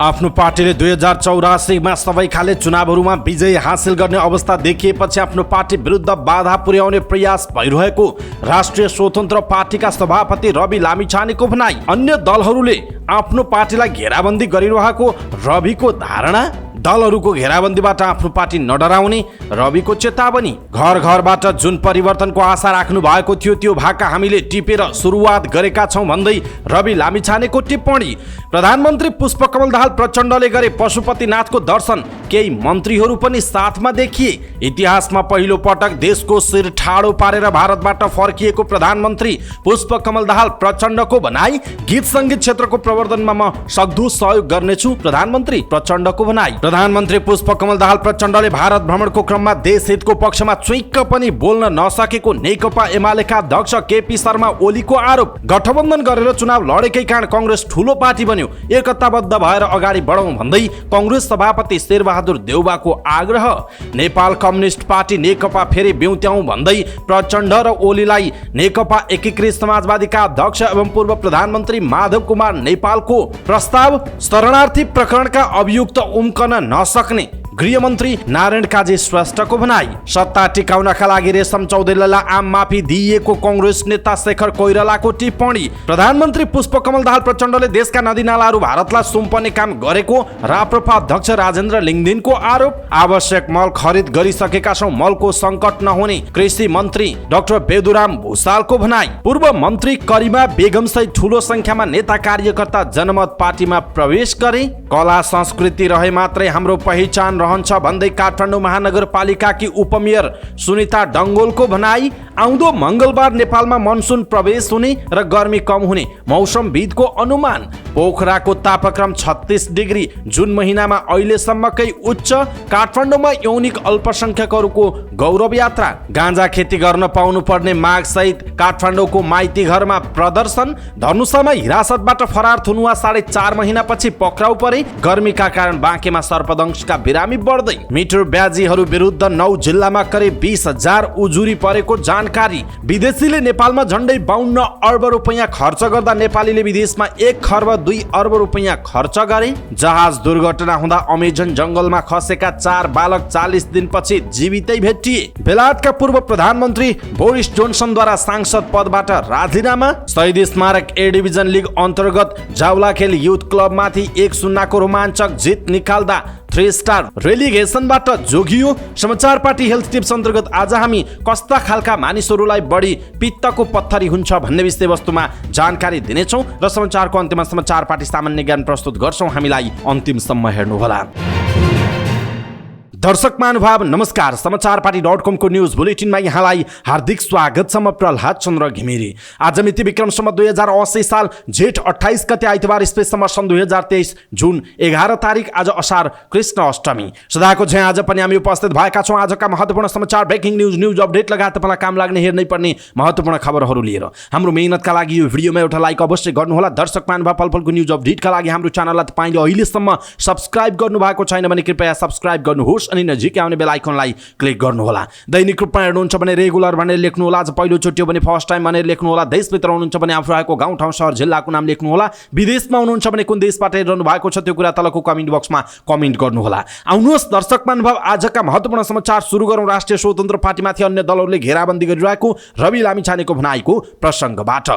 आफ्नो पार्टीले 2084मा सबै खाले चुनावहरूमा विजय हासिल गर्ने अवस्था देखिएपछि आफ्नो पार्टी विरुद्ध बाधा पुर्याउने प्रयास भइरहेको राष्ट्रिय स्वतन्त्र पार्टीका सभापति रवि लामिछानेको भनाई। अन्य दलहरूले आफ्नो पार्टीलाई घेराबन्दी गरिरहेको रविको धारणा। दलहरूको घेराबन्दीबाट आफ्नो पार्टी नडराउने रविको चेतावनी। घर घरबाट जुन परिवर्तनको आशा राख्नु भएको थियो त्यो भाका हामीले टिपेर सुरुवात गरेका छौं भन्दै रवि लामिछानेको टिप्पणी। प्रधानमन्त्री पुष्पकमल दाहाल प्रचण्डले गरे पशुपतिनाथको दर्शन, केही मन्त्रीहरू पनि साथमा देखिए। इतिहासमा पहिलो पटक देशको शिर ठाडो पारेर भारतबाट फर्किएको प्रधानमन्त्री पुष्पकमल दाहाल प्रचण्डको भनाई। गीत सङ्गीत क्षेत्रको प्रवर्धनमा म सक्दो सहयोग गर्नेछु, प्रधानमन्त्री प्रचण्डको भनाई। प्रधानमन्त्री पुष्पकमल दाहाल प्रचण्डले भारत भ्रमणको क्रममा देश हितको पक्षमा चुइक्क पनि बोल्न नसकेको नेकपा एमालेका अध्यक्ष केपी शर्मा ओलीको आरोप। गठबन्धन गरेर चुनाव लडेकै कारण कांग्रेस ठूलो पार्टी बन्यो, एकताबद्ध भएर अगाडि बढौं भन्दै कांग्रेस सभापति शेरबहादुर देउवाको आग्रह। नेपाल कम्युनिस्ट पार्टी नेकपा फेरि ब्युत्याउँ भन्दै प्रचण्ड र ओलीलाई नेकपा एकीकृत समाजवादीका अध्यक्ष एवं पूर्व प्रधानमन्त्री माधव कुमार नेपालको प्रस्ताव। शरणार्थी प्रकरणका अभियुक्त उम्कन नसक्ने गृहमन्त्री नारायण काजी श्रेष्ठको भनाई। सत्ता टिकाउनका लागि रेशम चौधरीलाई आम माफी दिइएको कांग्रेस नेता शेखर कोइरालाको टिप्पणी। प्रधानमन्त्री पुष्पकमल दाहाल प्रचण्डले देशका नदीनालाहरू भारतलाई सुम्पर्ने काम गरेको राप्रपा अध्यक्ष राजेन्द्र लिङ्गदेनको आरोप। आवश्यक मल खरिद गरिसकेका छौं, मलको संकट नहुने कृषि मन्त्री डाक्टर बेदुराम भुसालको भनाई। पूर्व मन्त्री करिमा बेगम सहित ठूलो संख्यामा नेता कार्यकर्ता जनमत पार्टीमा प्रवेश गरे। कला संस्कृति रहे मात्रै हाम्रो पहिचान रहन्छ भन्दै काठमाडौँ महानगरपालिकाकी उपमेयर सुनिता डङ्गोलको भनाई। आउँदो मंगलबार नेपालमा मनसुन प्रवेश हुने र गर्मी कम हुने मौसमविदको अनुमान। पोखराको तापक्रम 36 डिग्री, जुन महिनामा अहिलेसम्मकै उच्च। काठमाडौँमा यौनिक अल्पसंख्यकहरूको गौरव यात्रा। गाँजा खेती गर्न पाउनु पर्ने माग सहित काठमाडौँको माइती घरमा प्रदर्शन। धनुषामा हिरासतबाट फरार थुनुवा 4.5 महिनापछि पक्राउ परे। गर्मीका कारण बाँकेमा सर्पदंशका बिरामी बढ्दै। मिटर ब्याजीहरू विरुद्ध 9 जिल्लामा करिब 20,000 उजुरी परेको जानकारी। विदेशीले नेपालमा झण्डै 52 अर्ब रुपैयाँ खर्च गर्दा नेपालीले विदेशमा 1 खर्ब 2 अर्ब रुपैयाँ खर्च गरे। जहाज दुर्घटना हुँदा अमेजन जंगलमा खसेका 4 बालक 40 दिनपछि जीवितै भेटिए। बेलायतका पूर्व प्रधानमन्त्री बोरिस जोन्सनद्वारा सांसद पदबाट राजीनामा। शहीद स्मारक ए डिभिजन लिग अन्तर्गत जावलाखेल युथ क्लबमाथि 1-0 को रोमाञ्चक जित निकाल्दा 3 स्टार रेलिगेसनबाट जोगियो। समाचार पार्टी हेल्थ टिप्स अन्तर्गत आज हामी कस्ता खालका मानिसहरूलाई बढी पित्तको पत्थरी हुन्छ भन्ने विषयवस्तुमा जानकारी दिनेछौँ र समाचारको अन्त्यमा समाचार पार्टी सामान्य ज्ञान प्रस्तुत गर्छौँ। हामीलाई अन्तिमसम्म हेर्नुहोला। दर्शक महानुभाव नमस्कार। समाचार पार्टी.com को न्यूज बुलेटिनमा यहाँलाई हार्दिक स्वागत छ। म प्रहलाद चन्द्र घिमिरे। आज मिति विक्रमसम्म 2080 साल जेठ 28 गते आइतबार स्पेससम्म सन् 2023 जुन 11 तारिक आज असार कृष्ण अष्टमी। सदाको झैं आज पनि हामी उपस्थित भएका छौँ आजका महत्त्वपूर्ण समाचार, ब्रेकिङ न्यूज अपडेट लगायत तपाईँलाई काम लाग्ने हेर्नै पर्ने महत्त्वपूर्ण खबरहरू लिएर। हाम्रो मेहनतका लागि यो भिडियोमा एउटा लाइक अवश्य गर्नुहोला। दर्शक महानुभाव पलपलको न्यूज अपडेटका लागि हाम्रो च्यानललाई तपाईँले अहिलेसम्म सब्स्क्राइब गर्नुभएको छैन भने कृपया सब्स्क्राइब गर्नुहोस् अनि नजिकै आउने बेल आइकनलाई क्लिक गर्नुहोला। दैनिक रूपमा हेर्नुहुन्छ भने रेगुलर भनेर लेख्नुहोला। आज पहिलोचोटि हो भने फर्स्ट टाइम भनेर लेख्नुहोला। देशभित्र हुनुहुन्छ भने आफू रहेको गाउँ ठाउँ सहर जिल्लाको नाम लेख्नुहोला। विदेशमा हुनुहुन्छ भने कुन देशबाट हेरिरहनु भएको छ त्यो कुरा तलको कमेन्ट बक्समा कमेन्ट गर्नुहोला। आउनुहोस् दर्शक महानुभाव आजका महत्त्वपूर्ण समाचार सुरु गरौँ। राष्ट्रिय स्वतन्त्र पार्टीमाथि अन्य दलहरूले घेराबन्दी गरिरहेको रवि लामिछानेको भनाइको प्रसङ्गबाट।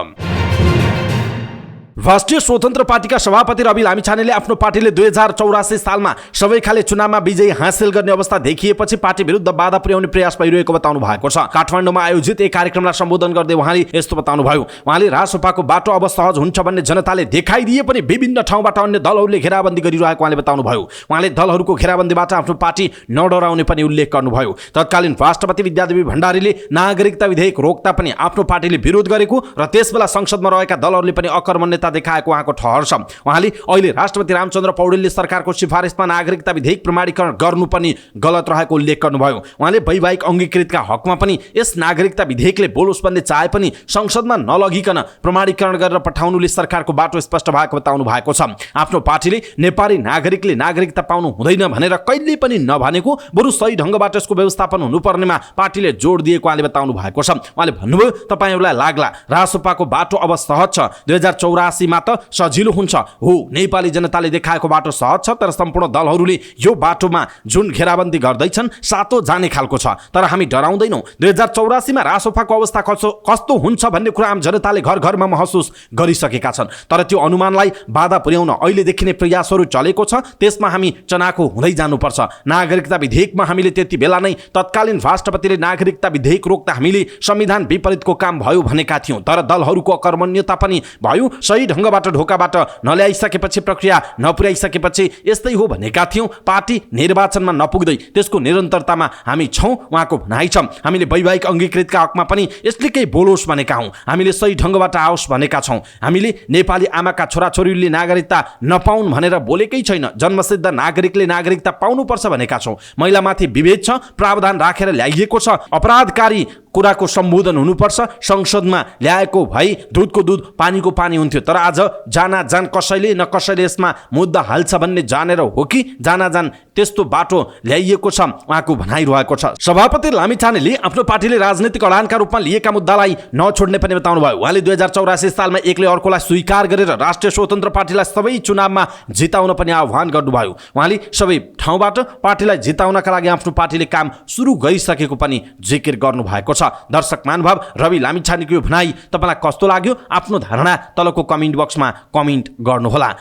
राष्ट्रिय स्वतन्त्र पार्टीका सभापति रवि लामिछानेले आफ्नो पार्टीले 2084 सालमा सबै खाले चुनावमा विजय हासिल गर्ने अवस्था देखिएपछि पार्टी विरुद्ध बाधा पुर्याउने प्रयास भइरहेको बताउनु भएको छ। काठमाडौँमा आयोजित एक कार्यक्रमलाई सम्बोधन गर्दै उहाँले यस्तो बताउनुभयो। उहाँले रासपाको बाटो अब सहज हुन्छ भन्ने जनताले देखाइदिए पनि विभिन्न ठाउँबाट अन्य दलहरूले घेराबन्दी गरिरहेको उहाँले बताउनुभयो। उहाँले दलहरूको घेराबन्दीबाट आफ्नो पार्टी नडराउने पनि उल्लेख गर्नुभयो। तत्कालीन राष्ट्रपति विद्यादेवी भण्डारीले नागरिकता विधेयक रोक्दा पनि आफ्नो पार्टीले विरोध गरेको र त्यसबेला संसदमा रहेका दलहरूले पनि अकर्मण्यता देखाएको उहाँको ठहर छ। उहाँले अहिले राष्ट्रपति रामचन्द्र पौडेलले सरकारको सिफारिसमा नागरिकता विधेयक प्रमाणीकरण गर्नु पनि गलत रहेको उल्लेख गर्नुभयो। उहाँले वैवाहिक अङ्गीकृतका हकमा पनि यस नागरिकता विधेयकले बोलोस् भन्ने चाहे पनि संसदमा नलगिकन प्रमाणीकरण गरेर पठाउनुले सरकारको बाटो स्पष्ट भएको बताउनु भएको छ। आफ्नो पार्टीले नेपाली नागरिकले नागरिकता पाउनु हुँदैन भनेर कहिले पनि नभनेको, बरु सही ढङ्गबाट यसको व्यवस्थापन हुनुपर्नेमा पार्टीले जोड दिएको उहाँले बताउनु भएको छ। उहाँले भन्नुभयो, तपाईहरूलाई लाग्ला रासपाको बाटो अब सहज छ। 2084 चौरासीमा त सजिलो हुन्छ हो, नेपाली जनताले देखाएको बाटो सहज छ, तर सम्पूर्ण दलहरूले यो बाटोमा जुन घेराबन्दी गर्दैछन् सातो जाने खालको छ। तर हामी डराउँदैनौँ। 2084मा रासोपाको अवस्था कस्तो हुन्छ भन्ने कुरा आम जनताले घर घरमा महसुस गरिसकेका छन्। तर त्यो अनुमानलाई बाधा पुर्याउन अहिले देखिने प्रयासहरू चलेको छ, त्यसमा हामी चनाखो हुँदै जानुपर्छ। नागरिकता विधेयकमा हामीले त्यति बेला नै तत्कालीन राष्ट्रपतिले नागरिकता विधेयक रोक्दा हामीले संविधान विपरीतको काम भयो भनेका थियौँ, तर दलहरूको अकर्मण्यता पनि भयो। सही ढङ्गबाट ढोकाबाट नल्याइसकेपछि, प्रक्रिया नपुर्याइसकेपछि यस्तै हो भनेका थियौँ। पार्टी निर्वाचनमा नपुग्दै त्यसको निरन्तरतामा हामी छौँ, उहाँको भनाइ छ। हामीले वैवाहिक अङ्गीकृतका हकमा पनि यसले केही बोलोस् भनेका हौँ। हामीले सही ढङ्गबाट आओस् भनेका छौँ। हामीले नेपाली आमाका छोराछोरीले नागरिकता नपाउन् भनेर बोलेकै छैन। जन्मसिद्ध नागरिकले नागरिकता पाउनुपर्छ भनेका छौँ। महिलामाथि विभेद छ, प्रावधान राखेर ल्याइएको छ। अपराधकारी कुराको सम्बोधन हुनुपर्छ। संसदमा ल्याएको भई दुधको दुध पानीको पानी हुन्थ्यो, तर आज जान कसैले न कसैले यसमा मुद्दा हाल्छ भन्ने जानेर हो कि जान त्यस्तो बाटो ल्याइएको छ, उहाँको भनाइरहेको छ। सभापति लामिछानेले आफ्नो पार्टीले राजनीतिक अडानका रूपमा लिएका मुद्दालाई नछोड्ने पनि बताउनु भयो। उहाँले 2084 सालमा एकले अर्कोलाई स्वीकार गरेर राष्ट्रिय स्वतन्त्र पार्टीलाई सबै चुनावमा जिताउन पनि आह्वान गर्नुभयो। उहाँले सबै ठाउँबाट पार्टीलाई जिताउनका लागि आफ्नो पार्टीले काम सुरु गरिसकेको पनि जिकिर गर्नुभएको छ। दर्शक महानुभाव, रवि लामिछानेको यो भनाइ तपाईँलाई कस्तो लाग्यो? आफ्नो धारणा तलको कमेन्ट बक्समा कमेन्ट गर्नुहोला।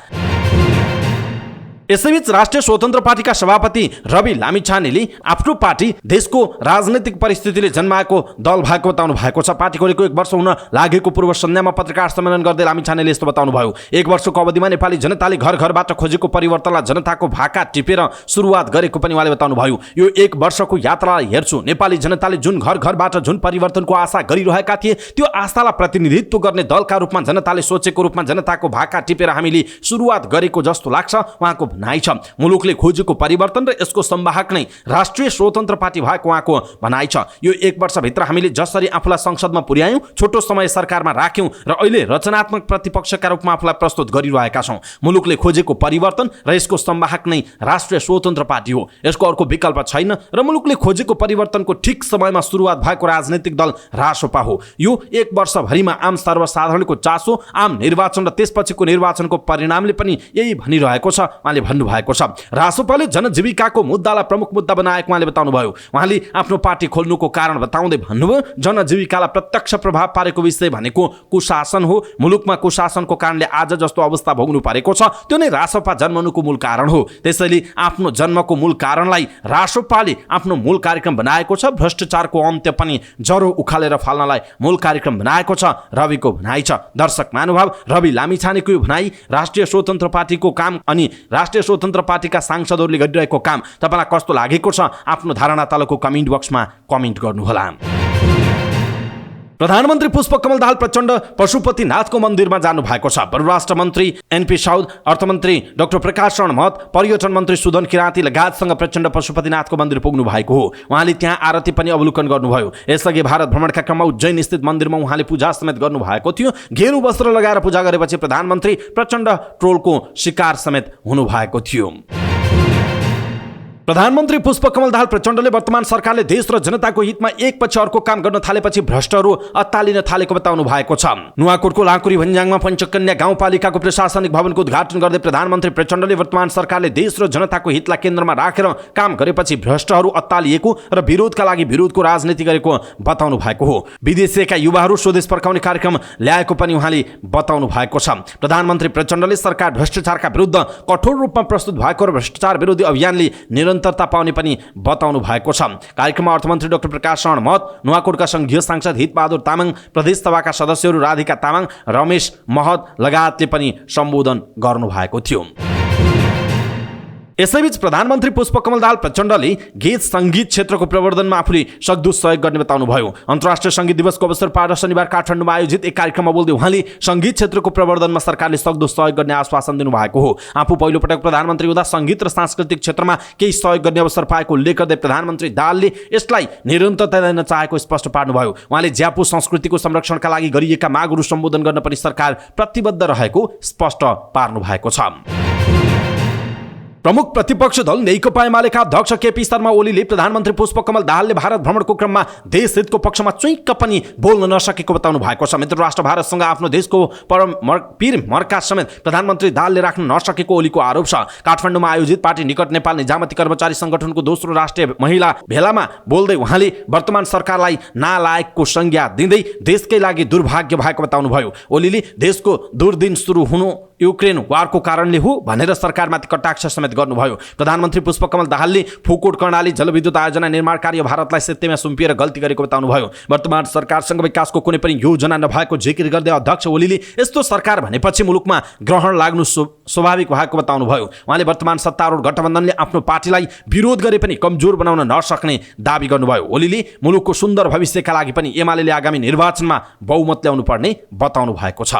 यसैबीच राष्ट्रिय स्वतन्त्र पार्टीका सभापति रवि लामिछानेले आफ्नो पार्टी देशको राजनैतिक परिस्थितिले जन्माएको दल भएको बताउनु भएको छ। पार्टी खोलेको 1 वर्ष हुन लागेको पूर्व सन्ध्यामा पत्रकार सम्मेलन गर्दै लामिछानेले यस्तो बताउनु भयो। 1 वर्षको अवधिमा नेपाली जनताले घर घरबाट खोजेको परिवर्तनलाई जनताको भाका टिपेर सुरुवात गरेको पनि उहाँले बताउनु भयो। यो 1 वर्षको यात्रालाई हेर्छु, नेपाली जनताले जुन घर घरबाट जुन परिवर्तनको आशा गरिरहेका थिए त्यो आशालाई प्रतिनिधित्व गर्ने दलका रूपमा जनताले सोचेको रूपमा जनताको भाका टिपेर हामीले सुरुवात गरेको जस्तो लाग्छ, उहाँको भनाइ छ। मुलुकले खोजेको परिवर्तन र यसको संवाहक नै राष्ट्रिय स्वतन्त्र पार्टी भएको उहाँको भनाइ छ। यो 1 वर्षभित्र हामीले जसरी आफूलाई संसदमा पुर्यायौँ, छोटो समय सरकारमा राख्यौँ र अहिले रचनात्मक प्रतिपक्षका रूपमा आफूलाई प्रस्तुत गरिरहेका छौँ। मुलुकले खोजेको परिवर्तन र यसको संवाहक नै राष्ट्रिय स्वतन्त्र पार्टी हो। यसको अर्को विकल्प छैन र मुलुकले खोजेको परिवर्तनको ठिक समयमा सुरुवात भएको राजनीतिक दल रासोपा हो। यो 1 वर्षभरिमा आम सर्वसाधारणको चासो, आम निर्वाचन र त्यसपछिको निर्वाचनको परिणामले पनि यही भनिरहेको छ, उहाँले भन्नुभएको छ। रासोपाले जनजीविकाको मुद्दालाई प्रमुख मुद्दा बनाएको उहाँले बताउनुभयो। उहाँले आफ्नो पार्टी खोल्नुको कारण बताउँदै भन्नुभयो, जनजीविकालाई प्रत्यक्ष प्रभाव पारेको विषय भनेको कुशासन हो। मुलुकमा कुशासनको कारणले आज जस्तो अवस्था भोग्नु परेको छ, त्यो नै रासोपा जन्मनुको मूल कारण हो। त्यसैले आफ्नो जन्मको मूल कारणलाई रासोपाले आफ्नो मूल कार्यक्रम बनाएको छ। भ्रष्टाचारको अन्त्य पनि जरो उखालेर फाल्नलाई मूल कार्यक्रम बनाएको छ, रविको भनाइ छ। दर्शक महानुभाव, रवि लामिछानेको यो भनाइ राष्ट्रिय स्वतन्त्र पार्टीको काम अनि राष्ट्रिय स्वतन्त्र पार्टीका सांसदहरूले गरिरहेको काम तपाईँलाई कस्तो लागेको छ? आफ्नो धारणा तलको कमेन्ट बक्समा कमेन्ट गर्नुहोला। प्रधानमन्त्री पुष्पकमल दाहाल प्रचण्ड पशुपतिनाथको मन्दिरमा जानु भएको छ। परराष्ट्र मन्त्री एनपी साउद, अर्थमन्त्री डाक्टर प्रकाश शरण महत, पर्यटन मन्त्री सुदन किराँती लगायतसँग प्रचण्ड पशुपतिनाथको मन्दिर पुग्नु भएको हो। उहाँले त्यहाँ आरती पनि अवलोकन गर्नुभयो। यसअघि भारत भ्रमणका क्रममा उज्जैन स्थित मन्दिरमा उहाँले पूजा समेत गर्नुभएको थियो। गेरु वस्त्र लगाएर पूजा गरेपछि प्रधानमन्त्री प्रचण्ड ट्रोलको शिकार समेत हुनुभएको थियो। प्रधानमन्त्री पुष्पकमल दाहाल प्रचण्डले वर्तमान सरकारले देश र जनताको हितमा एकपछि अर्को काम गर्न थालेपछि भ्रष्टहरू अत्तालिन थालेको बताउनु भएको छ। नुवाकोटको लाँकुरी भन्ज्याङमा पञ्चकन्या गाउँपालिकाको प्रशासनिक भवनको उद्घाटन गर्दै प्रधानमन्त्री प्रचण्डले वर्तमान सरकारले देश र जनताको हितलाई केन्द्रमा राखेर काम गरेपछि भ्रष्टहरू अत्तालिएको र विरोधका लागि विरोधको राजनीति गरेको बताउनु भएको हो। विदेशीका युवाहरू स्वदेश फर्काउने कार्यक्रम ल्याएको पनि उहाँले बताउनु भएको छ। प्रधानमन्त्री प्रचण्डले सरकार भ्रष्टाचारका विरुद्ध कठोर रूपमा प्रस्तुत भएको र भ्रष्टाचार विरोधी अभियानले निरन्तरता पाउने पनि बताउनु भएको छ। कार्यक्रममा अर्थमन्त्री डाक्टर प्रकाश शरण महत, नुवाकोटका संघीय सांसद हितबहादुर तामाङ, प्रदेश सभाका सदस्यहरू राधिका तामाङ, रमेश महत लगायतले पनि सम्बोधन गर्नुभएको थियो। यसैबीच प्रधानमन्त्री पुष्पकमल दाहाल प्रचण्डले गीत सङ्गीत क्षेत्रको प्रवर्धनमा आफूले सक्दो सहयोग गर्ने बताउनुभयो। अन्तर्राष्ट्रिय सङ्गीत दिवसको अवसर पारेर शनिबार काठमाडौँमा आयोजित एक कार्यक्रममा बोल्दै उहाँले सङ्गीत क्षेत्रको प्रवर्धनमा सरकारले सक्दो सहयोग गर्ने आश्वासन दिनुभएको हो। आफू पहिलोपटक प्रधानमन्त्री हुँदा सङ्गीत र सांस्कृतिक क्षेत्रमा केही सहयोग गर्ने अवसर पाएको उल्लेख गर्दै प्रधानमन्त्री दाहालले यसलाई निरन्तरता दिन चाहेको स्पष्ट पार्नुभयो। उहाँले ज्यापू संस्कृतिको संरक्षणका लागि गरिएका मागहरू सम्बोधन गर्न पनि सरकार प्रतिबद्ध रहेको स्पष्ट पार्नु भएको छ। प्रमुख प्रतिपक्ष दल नेकपा एमालेका अध्यक्ष केपी शर्मा ओलीले प्रधानमन्त्री पुष्पकमल दाहालले भारत भ्रमणको क्रममा देश हितको पक्षमा चुइक्क पनि बोल्न नसकेको बताउनु भएको छ। मित्र राष्ट्र भारतसँग आफ्नो देशको पीर मर्का समेत प्रधानमन्त्री दाहालले राख्न नसकेको ओलीको आरोप छ। काठमाडौँमा आयोजित पार्टी निकट नेपाल निजामती कर्मचारी संगठनको दोस्रो राष्ट्रिय महिला भेलामा बोल्दै उहाँले वर्तमान सरकारलाई नालायकको संज्ञा दिँदै देशकै लागि दुर्भाग्य भएको बताउनुभयो। ओलीले देशको दुर्दिन सुरु हुनु युक्रेन वारको कारणले हो भनेर सरकारमाथि कटाक्ष समेत गर्नुभयो। प्रधानमन्त्री पुष्पकमल दाहालले फुकोट कर्णाली जलविद्युत आयोजना निर्माण कार्य भारतलाई सेत्तेमा सुम्पिएर गल्ती गरेको बताउनुभयो। वर्तमान सरकारसँग विकासको कुनै पनि योजना नभएको जिकिर गर्दै अध्यक्ष ओलीले यस्तो सरकार भनेपछि मुलुकमा ग्रहण लाग्नु स्वाभाविक भएको बताउनुभयो। उहाँले वर्तमान सत्तारूढ गठबन्धनले आफ्नो पार्टीलाई विरोध गरे पनि कमजोर बनाउन नसक्ने दाबी गर्नुभयो। ओलीले मुलुकको सुन्दर भविष्यका लागि पनि एमालेले आगामी निर्वाचनमा बहुमत ल्याउनु पर्ने बताउनु भएको छ।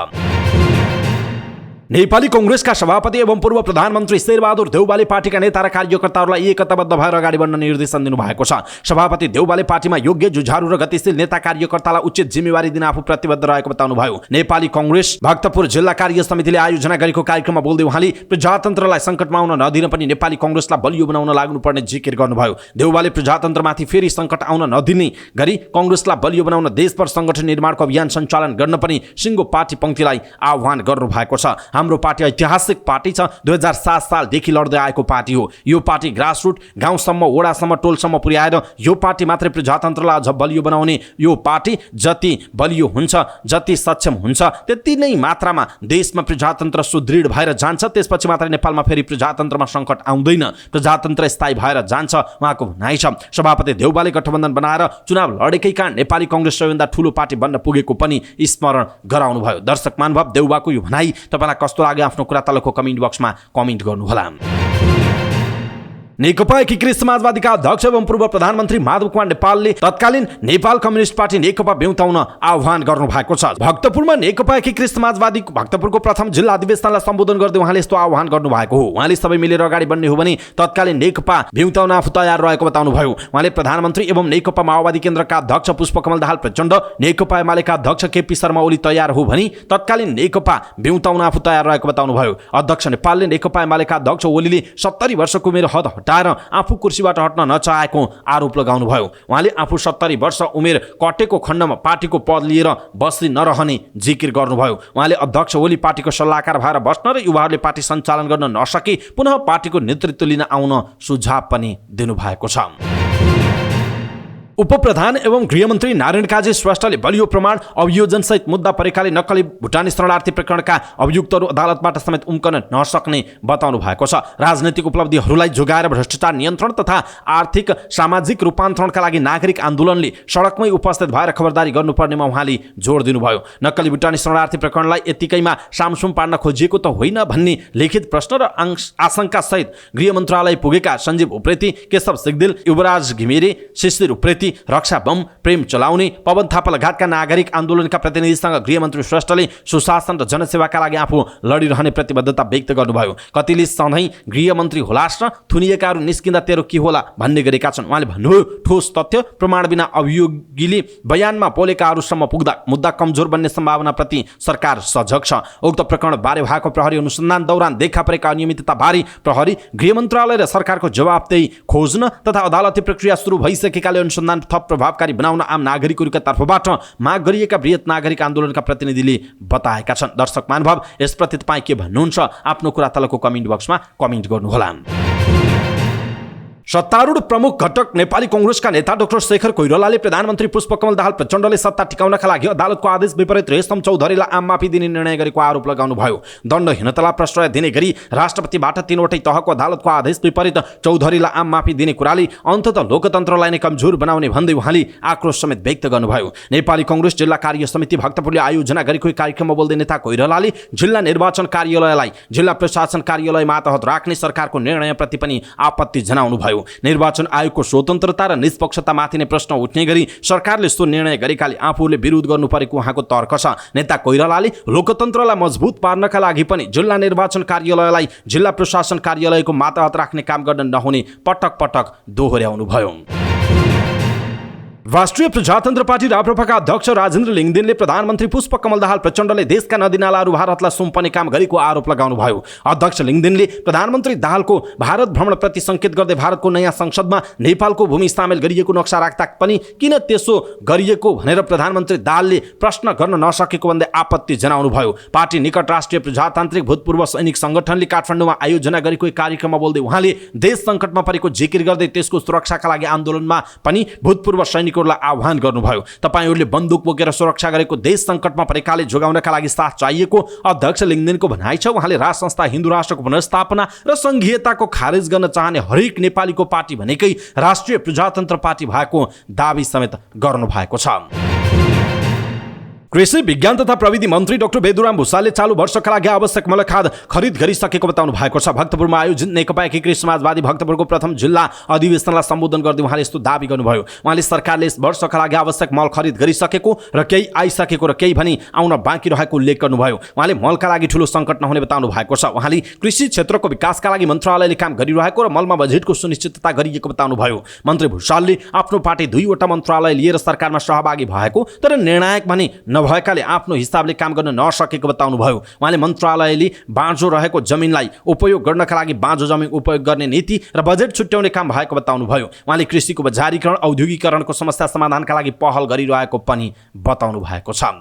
नेपाली कांग्रेसका सभापति एवं पूर्व प्रधानमन्त्री शेरबहादुर देउवाले पार्टीका नेता र कार्यकर्ताहरूलाई एकताबद्ध भएर अगाडि बढ्न निर्देशन दिनुभएको छ। सभापति देउवाले पार्टीमा योग्य जुझारु र गतिशील नेता कार्यकर्तालाई उचित जिम्मेवारी दिन आफू प्रतिबद्ध रहेको बताउनुभयो। नेपाली कांग्रेस भक्तपुर जिल्ला कार्य समितिले आयोजना गरेको कार्यक्रममा बोल्दै उहाँले प्रजातन्त्रलाई सङ्कटमा आउन नदिन पनि नेपाली कांग्रेसलाई बलियो बनाउन लाग्नुपर्ने जिकिर गर्नुभयो। देउवाले प्रजातन्त्रमाथि फेरि सङ्कट आउन नदिने गरी कांग्रेसलाई बलियो बनाउन देशभर सङ्गठन निर्माणको अभियान सञ्चालन गर्न पनि सिङ्गो पार्टी पंक्तिलाई आह्वान गर्नु भएको छ। हाम्रो पार्टी ऐतिहासिक पार्टी छ। 2007 सालदेखि लड्दै आएको पार्टी हो। यो पार्टी ग्रासरुट गाउँसम्म वडासम्म टोलसम्म पुर्याएर यो पार्टी मात्रै प्रजातन्त्रलाई अझ बलियो बनाउने। यो पार्टी जति बलियो हुन्छ, जति सक्षम हुन्छ, त्यति नै मात्रामा देशमा प्रजातन्त्र सुदृढ भएर जान्छ। त्यसपछि मात्रै नेपालमा फेरि प्रजातन्त्रमा सङ्कट आउँदैन, प्रजातन्त्र स्थायी भएर जान्छ उहाँको भनाइ छ। सभापति देउवाले गठबन्धन बनाएर चुनाव लडेकै कारण नेपाली कांग्रेस सबैभन्दा ठूलो पार्टी बन्न पुगेको पनि स्मरण गराउनुभयो। दर्शक महानुभाव, देउवाको यो भनाइ तपाईलाई कस्तो लाग्यो आफ्नो कुरा तलको कमेन्ट बक्समा कमेन्ट गर्नुहोला। नेकपा एकीकृत समाजवादीका अध्यक्ष एवं पूर्व प्रधानमन्त्री माधव कुमार नेपालले तत्कालीन नेपाल कम्युनिस्ट पार्टी नेकपा ब्युताउन आह्वान गर्नु भएको छ। भक्तपुरमा नेकपा एकीकृत समाजवादी भक्तपुरको प्रथम जिल्ला अधिवेशनलाई सम्बोधन गर्दै उहाँले यस्तो आह्वान गर्नु भएको हो। उहाँले सबै मिलेर अगाडि बढ्ने हो भने तत्कालीन नेकपा ब्युताउन आफू तयार रहेको बताउनुभयो। उहाँले प्रधानमन्त्री एवं नेकपा माओवादी केन्द्रका अध्यक्ष पुष्पकमल दाहाल प्रचण्ड, नेकपा एमालेका अध्यक्ष केपी शर्मा ओली तयार हो भनी तत्कालीन नेकपा ब्युताउन आफू तयार रहेको बताउनुभयो। अध्यक्ष नेपालले नेकपा एमालेका अध्यक्ष ओलीले 70 वर्षको उमेर हद हटाएर आफू कुर्सीबाट हट्न नचाहेको आरोप लगाउनुभयो। उहाँले आफू 70 वर्ष उमेर कटेको खण्डमा पार्टीको पद लिएर बस्दै नरहने जिकिर गर्नुभयो। उहाँले अध्यक्ष ओली पार्टीको सल्लाहकार भएर बस्न र युवाहरूले पार्टी सञ्चालन गर्न नसके पुनः पार्टीको नेतृत्व लिन आउन सुझाव पनि दिनुभएको छ। उपप्रधान एवं गृहमन्त्री नारायण काजी श्रेष्ठले बलियो प्रमाण अभियोजन सहित मुद्दा परेकाले नक्कली भुटानी शरणार्थी प्रकरणका अभियुक्तहरू अदालतबाट समेत उम्कन नसक्ने बताउनु भएको छ। राजनैतिक उपलब्धिहरूलाई जोगाएर भ्रष्टाचार नियन्त्रण तथा आर्थिक सामाजिक रूपान्तरणका लागि नागरिक आन्दोलनले सडकमै उपस्थित भएर खबरदारी गर्नुपर्नेमा उहाँले जोड दिनुभयो। नक्कली भुटानी शरणार्थी प्रकरणलाई यतिकैमा सामसुम पार्न खोजिएको त होइन भन्ने लिखित प्रश्न र आशंका सहित गृह मन्त्रालय पुगेका सञ्जीव उप्रेती, केशव सिग्देल, युवराज घिमिरे, शिशिर उप्रेती, रक्षा बम, प्रेम चलाउने, पवन थापा लगायतका नागरिक आन्दोलनका प्रतिनिधिसँग गृहमन्त्री श्रेष्ठले सुशासन र जनसेवाका लागि आफू लडिरहने प्रतिबद्धता व्यक्त गर्नुभयो। कतिले सधैँ गृहमन्त्री होलास् र थुनिएकाहरू निस्किँदा तेरो के होला भन्ने गरेका छन्। उहाँले भन्नुभयो, ठोस तथ्य प्रमाण बिना अभियोगीले बयानमा बोलेकाहरूसम्म पुग्दा मुद्दा कमजोर बन्ने सम्भावनाप्रति सरकार सजग छ। उक्त प्रकरण बारे भएको प्रहरी अनुसन्धान दौरान देखा परेका अनियमितता बारे प्रहरी, गृह मन्त्रालय र सरकारको जवाफदेही खोज्न तथा अदालती प्रक्रिया सुरु भइसकेकाले अनुसन्धान थप प्रभावकारी बनाउन आम नागरिकहरूका तर्फबाट माग गरिएका बृहत नागरिक आन्दोलनका प्रतिनिधिले बताएका छन्। दर्शक महानुभाव, यसप्रति तपाईँ के भन्नुहुन्छ? आफ्नो कुरा तलको कमेन्ट बक्समा कमेन्ट गर्नुहोला। सत्तारूढ प्रमुख घटक नेपाली कांग्रेसका नेता डाक्टर शेखर कोइरालाले प्रधानमन्त्री पुष्पकमल दाहाल प्रचण्डले सत्ता टिकाउनका लागि अदालतको आदेश विपरीत रेशम चौधरीलाई आम माफी दिने निर्णय गरेको आरोप लगाउनुभयो। दण्डहीनतालाई प्रश्रय दिने गरी राष्ट्रपतिबाट 3वटै तहको अदालतको आदेश विपरीत चौधरीलाई आम माफी दिने कुराले अन्ततः लोकतन्त्रलाई नै कमजोर बनाउने भन्दै उहाँले आक्रोश समेत व्यक्त गर्नुभयो। नेपाली कांग्रेस जिल्ला कार्य समिति भक्तपुरले आयोजना गरेको कार्यक्रममा बोल्दै नेता कोइरालाले जिल्ला निर्वाचन कार्यालयलाई जिल्ला प्रशासन कार्यालय मातहत राख्ने सरकारको निर्णयप्रति पनि आपत्ति जनाउनुभयो। निर्वाचन आयोगको स्वतन्त्रता र निष्पक्षतामाथि नै प्रश्न उठ्ने गरी सरकारले सो निर्णय गरेकाले आफूले विरोध गर्नु परेको उहाँको तर्क छ। नेता कोइरालाले लोकतन्त्रलाई मजबुत पार्नका लागि पनि जिल्ला निर्वाचन कार्यालयलाई जिल्ला प्रशासन कार्यालयको मातहत राख्ने काम गर्न नहुने पटक पटक दोहोर्याउनु भयो। राष्ट्रिय प्रजातन्त्र पार्टी राप्रपाका अध्यक्ष राजेन्द्र लिङदेनले प्रधानमन्त्री पुष्पकमल दाहाल प्रचण्डले देशका नदीनालाहरू भारतलाई सुम्पने काम गरेको आरोप लगाउनुभयो। अध्यक्ष लिङदेनले प्रधानमन्त्री दाहालको भारत भ्रमणप्रति संकेत गर्दै भारतको नयाँ संसदमा नेपालको भूमि सामेल गरिएको नक्सा राख्दा पनि किन त्यसो गरिएको भनेर प्रधानमन्त्री दाहालले प्रश्न गर्न नसकेको भन्दै आपत्ति जनाउनुभयो। पार्टी निकट राष्ट्रिय प्रजातान्त्रिक भूतपूर्व सैनिक संगठनले काठमाडौँमा आयोजना गरेको एक कार्यक्रममा बोल्दै उहाँले देश सङ्कटमा परेको जिकिर गर्दै त्यसको सुरक्षाका लागि आन्दोलनमा पनि भूतपूर्व सैनिकहरूलाई आह्वान गर्नुभयो। तपाईहरूले बन्दुक बोकेर सुरक्षा गरेको देश सङ्कटमा परेकाले जोगाउनका लागि साथ चाहिएको अध्यक्ष लिङदेनको भनाइ छ। उहाँले राष्ट्र संस्था हिन्दू राष्ट्रको पुनर्स्थापना र संघीयताको खारेज गर्न चाहने हरेक नेपालीको पार्टी भनेकै राष्ट्रिय प्रजातन्त्र पार्टी भएको दावी समेत गर्नु भएको छ। कृषि विज्ञान तथा प्रविधि मन्त्री डाक्टर बेदुराम भुसालले चालू वर्षका लागि आवश्यक मलखाद खरिद गरिसकेको बताउनु भएको छ। भक्तपुरमा आयोजित नेकपा एकीकृत समाजवादी भक्तपुरको प्रथम जिल्ला अधिवेशनलाई सम्बोधन गर्दै उहाँले यस्तो दावी गर्नुभयो। उहाँले सरकारले यस वर्षका लागि आवश्यक मल खरिद गरिसकेको र केही आइसकेको र केही भने आउन बाँकी रहेको उल्लेख गर्नुभयो। उहाँले मलका लागि ठूलो सङ्कट नहुने बताउनु भएको छ। उहाँले कृषि क्षेत्रको विकासका लागि मन्त्रालयले काम गरिरहेको र मलमा बजेटको सुनिश्चितता गरिएको बताउनुभयो। मन्त्री भुसालले आफ्नो पार्टी 2वटा मन्त्रालय लिएर सरकारमा सहभागी भएको तर निर्णायक भने भएकाले आफ्नो हिसाबले काम गर्न नसकेको बताउनुभयो। उहाँले मन्त्रालयले बाँझो रहेको जमिनलाई उपयोग गर्नका लागि बाँझो जमिन उपयोग गर्ने नीति र बजेट छुट्याउने काम भएको बताउनुभयो। उहाँले कृषिको बजारीकरण औद्योगिकरणको समस्या समाधानका लागि पहल गरिरहेको पनि बताउनु भएको छ।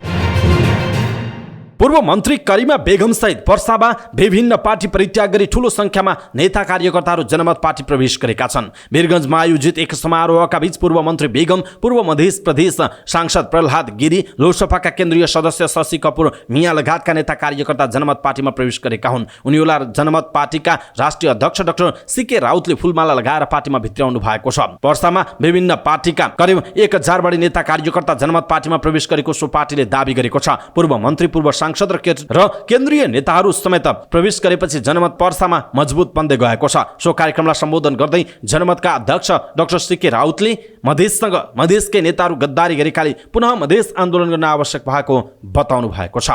पूर्व मन्त्री करिमा बेगम सहित पर्सामा विभिन्न पार्टी परित्याग गरी ठूलो संख्यामा नेता कार्यकर्ताहरू जनमत पार्टी प्रवेश गरेका छन्। वीरगञ्जमा आयोजित एक समारोहका बीच पूर्व मन्त्री बेगम, पूर्व मध्य प्रदेश सांसद प्रहलाद गिरी, लोकसभाका केन्द्रीय सदस्य शशि कपूर मिया लगायतका नेता कार्यकर्ता जनमत पार्टीमा प्रवेश गरेका हुन्। उनीहरूलाई जनमत पार्टीका राष्ट्रिय अध्यक्ष डाक्टर सीके राउतले फूलमाला लगाएर पार्टीमा भित्राउनु भएको छ। पर्सामा विभिन्न पार्टीका करिब 1000 बढी नेता कार्यकर्ता जनमत पार्टीमा प्रवेश गरेको सो पार्टीले दावी गरेको छ। पूर्व मन्त्री, पूर्व सांसद र केन्द्रीय नेताहरू समेत प्रवेश गरेपछि जनमत पर्सामा मजबुत बन्दै गएको छ। सो कार्यक्रमलाई सम्बोधन गर्दै जनमतका अध्यक्ष डाक्टर सीके राउतले मधेसकै नेताहरू गद्दारी गरेकाले पुनः मधेस आन्दोलन गर्न आवश्यक भएको बताउनु भएको छ।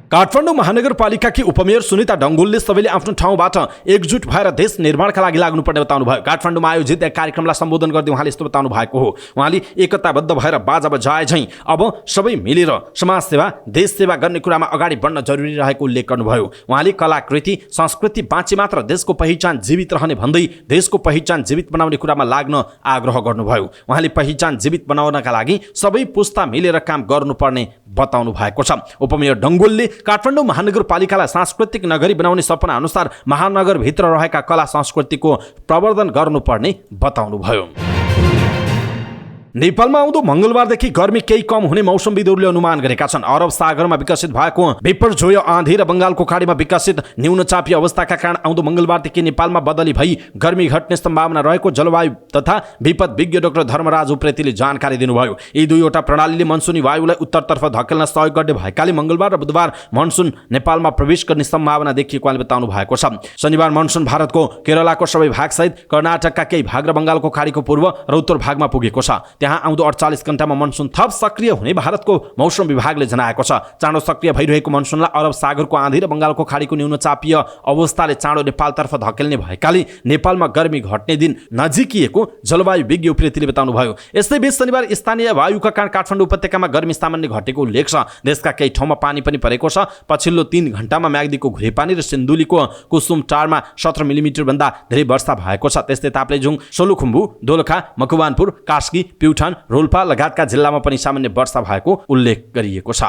काठमाडौँ महानगरपालिकाकी उपमेयर सुनिता डङ्गोलले सबैले आफ्नो ठाउँबाट एकजुट भएर देश निर्माणका लागि लाग्नुपर्ने बताउनुभयो। काठमाडौँमा आयोजित एक कार्यक्रमलाई सम्बोधन गर्दै उहाँले यस्तो बताउनु भएको हो। उहाँले एकताबद्ध भएर बाजा बजाए झैँ अब सबै मिलेर समाजसेवा, देश सेवा गर्ने कुरामा अगाडि बढ्न जरुरी रहेको उल्लेख गर्नुभयो। उहाँले कलाकृति, संस्कृति बाँचे मात्र देशको पहिचान जीवित रहने भन्दै देशको पहिचान जीवित बनाउने कुरामा लाग्न आग्रह गर्नुभयो। उहाँले पहिचान जीवित बनाउनका लागि सबै पुस्ता मिलेर काम गर्नुपर्ने बताउनु भएको छ। उपमेयर डङ्गोलले काठमाडौँ महानगरपालिकालाई सांस्कृतिक नगरी बनाउने सपना अनुसार महानगरभित्र रहेका कला संस्कृतिको प्रवर्धन गर्नुपर्ने बताउनुभयो। नेपालमा आउँदो मंगलबारदेखि गर्मी केही कम हुने मौसमविदहरूले अनुमान गरेका छन्। अरब सागरमा विकसित भएको बिपरजोय आँधी र बंगालको खाडीमा विकसित न्यूनचापीय अवस्थाका कारण आउँदो मंगलबारदेखि नेपालमा बदली भई गर्मी घट्ने सम्भावना रहेको जलवायु तथा विपद विज्ञ डाक्टर धर्मराज उप्रेतीले जानकारी दिनुभयो। यी दुईवटा प्रणालीले मनसुनी वायुलाई उत्तरतर्फ धकेल्न सहयोग गर्ने भएकाले मंगलबार र बुधबार मनसुन नेपालमा प्रवेश गर्ने सम्भावना देखिएको उहाँले बताउनु भएको छ। शनिबार मनसुन भारतको केरलाको सबै भागसहित कर्नाटकका केही भाग र बंगालको खाडीको पूर्व र उत्तर भागमा पुगेको छ। त्यहाँ आउँदो 48 घण्टामा मनसुन थप सक्रिय हुने भारतको मौसम विभागले जनाएको छ। चाँडो सक्रिय भइरहेको मनसुनलाई अरब सागरको आँधी र बंगालको खाडीको न्यूनचापीय अवस्थाले चाँडो नेपालतर्फ धकेल्ने भएकाले नेपालमा गर्मी घट्ने दिन नजिकिएको जलवायु विज्ञ उप्रेतीले बताउनुभयो। यसैबीच शनिबार स्थानीय वायुका कारण काठमाडौँ उपत्यकामा गर्मी सामान्य घटेको उल्लेख छ। देशका केही ठाउँमा पानी पनि परेको छ। पछिल्लो 3 घण्टामा म्याग्दीको घुरेपानी र सिन्धुलीको कुसुमटारमा 17 मिलिमिटर भन्दा धेरै वर्षा भएको छ। त्यस्तै ताप्लेजुङ, सोलुखुम्बु, दोलखा, मकवानपुर, कास्की, प्युठान, रोल्पा लगायतका जिल्लामा पनि सामान्य वर्षा भएको उल्लेख गरिएको छ।